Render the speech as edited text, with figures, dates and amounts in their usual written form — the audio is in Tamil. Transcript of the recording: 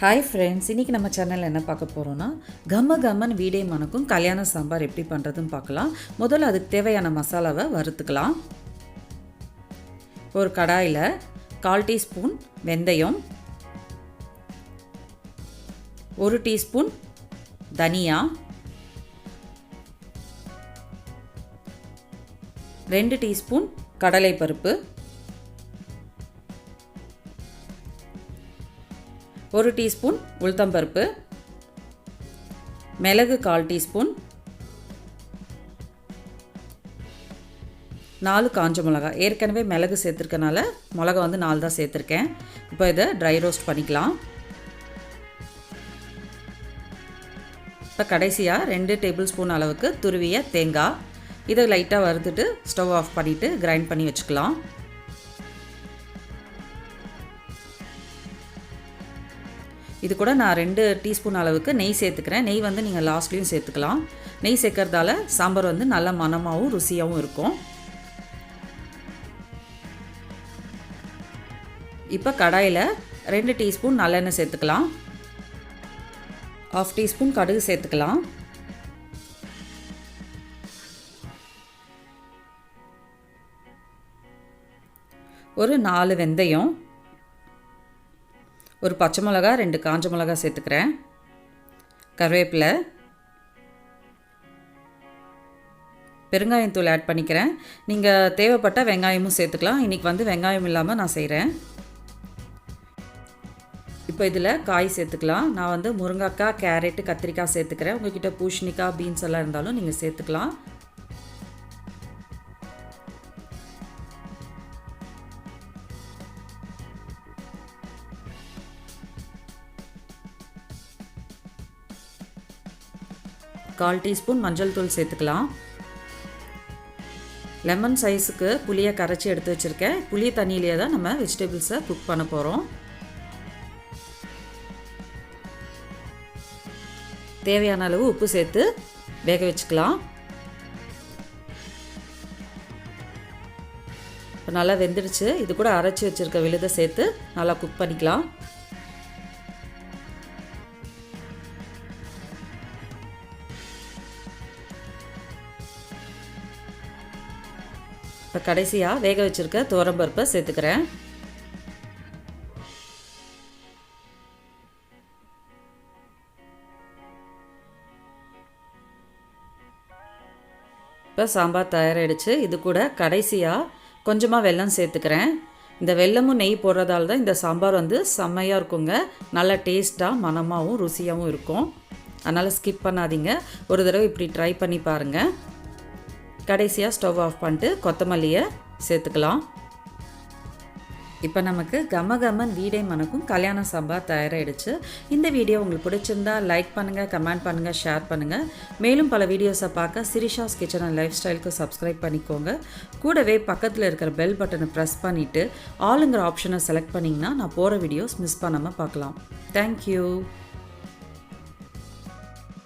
ஹாய் ஃப்ரெண்ட்ஸ், இன்றைக்கி நம்ம சேனலில் என்ன பார்க்க போகிறோன்னா கம்மன் வீடே மணக்கும் கல்யாண சாம்பார் எப்படி பண்ணுறதுன்னு பார்க்கலாம். முதல்ல அதுக்கு தேவையான மசாலாவை வறுத்துக்கலாம். ஒரு கடாயில் 1/4 டீஸ்பூன் வெந்தயம், 1 டீஸ்பூன் தனியா, 2 டீஸ்பூன் கடலைப்பருப்பு, 1 டீஸ்பூன் உளுத்தம்பருப்பு, மிளகு 1/4 டீஸ்பூன், 4 காஞ்ச மிளகாய். ஏற்கனவே மிளகு சேர்த்துருக்கனால மிளகா 4 தான் சேர்த்துருக்கேன். இப்போ இதை ட்ரை ரோஸ்ட் பண்ணிக்கலாம். இப்போ கடைசியாக 2 டேபிள் ஸ்பூன் அளவுக்கு துருவிய தேங்காய். இதை லைட்டாக வறுத்துட்டு ஸ்டவ் ஆஃப் பண்ணிவிட்டு கிரைண்ட் பண்ணி வச்சுக்கலாம். இது கூட நான் 2 டீஸ்பூன் அளவுக்கு நெய் சேர்த்துக்கிறேன். நெய் நீங்கள் லாஸ்ட்லேயும் சேர்த்துக்கலாம். நெய் சேர்க்கறதால சாம்பார் நல்ல மணமாகவும் ருசியாகவும் இருக்கும். இப்போ கடாயில் 2 டீஸ்பூன் நல்லெண்ணெய் சேர்த்துக்கலாம். 1/2 டீஸ்பூன் கடுகு சேர்த்துக்கலாம். ஒரு 4 வெந்தயம், ஒரு பச்சை மிளகா, 2 காஞ்ச மிளகா சேர்த்துக்கிறேன். கருவேப்பிலை, பெருங்காயத்தூள் ஆட் பண்ணிக்கிறேன். நீங்கள் தேவைப்பட்ட வெங்காயமும் சேர்த்துக்கலாம். இன்றைக்கி வெங்காயம் இல்லாமல் நான் செய்கிறேன். இப்போ இதில் காய் சேர்த்துக்கலாம். நான் முருங்கைக்காய், கேரட்டு, கத்திரிக்காய் சேர்த்துக்கிறேன். உங்கள்கிட்ட பூசணிக்காய், பீன்ஸ் எல்லாம் இருந்தாலும் நீங்கள் சேர்த்துக்கலாம். கால் டீஸ்பூன் மஞ்சள் தூள் சேர்த்துக்கலாம். லெமன் சைஸுக்கு புளியை கரைச்சி எடுத்து வச்சுருக்கேன். புளி தண்ணியிலே தான் நம்ம வெஜிடபிள்ஸை குக் பண்ண போகிறோம். தேவையான அளவு உப்பு சேர்த்து வேக வச்சுக்கலாம். இப்போ நல்லா வெந்துடுச்சு. இது கூட அரைச்சி வச்சுருக்க விழுதை சேர்த்து நல்லா குக் பண்ணிக்கலாம். இப்போ கடைசியாக வேக வச்சுருக்க துவரம்பருப்பை சேர்த்துக்கிறேன். இப்போ சாம்பார் தயாராகிடுச்சு. இது கூட கடைசியாக கொஞ்சமாக வெல்லம் சேர்த்துக்கிறேன். இந்த வெல்லமும் நெய் போடுறதால தான் இந்த சாம்பார் செம்மையாக இருக்குங்க. நல்ல டேஸ்ட்டாக மணமாகவும் ருசியாகவும் இருக்கும். அதனால் ஸ்கிப் பண்ணாதீங்க. ஒரு தடவை இப்படி ட்ரை பண்ணி பாருங்கள். கடைசியாக ஸ்டவ் ஆஃப் பண்ணிட்டு கொத்தமல்லியை சேர்த்துக்கலாம். இப்போ நமக்கு கம்மன் வீடே மணக்கும் கல்யாண சாம்பார் தயாராகிடுச்சு. இந்த வீடியோ உங்களுக்கு பிடிச்சிருந்தா லைக் பண்ணுங்கள், கமெண்ட் பண்ணுங்கள், ஷேர் பண்ணுங்கள். மேலும் பல வீடியோஸை பார்க்க சிரிஷாஸ் கிச்சன் அண்ட் லைஃப் ஸ்டைலுக்கு சப்ஸ்கிரைப் பண்ணிக்கோங்க. கூடவே பக்கத்தில் இருக்கிற பெல் பட்டனை ப்ரெஸ் பண்ணிவிட்டு ஆளுங்கிற ஆப்ஷனை செலக்ட் பண்ணிங்கன்னா நான் போகிற வீடியோஸ் மிஸ் பண்ணாமல் பார்க்கலாம். தேங்க்யூ.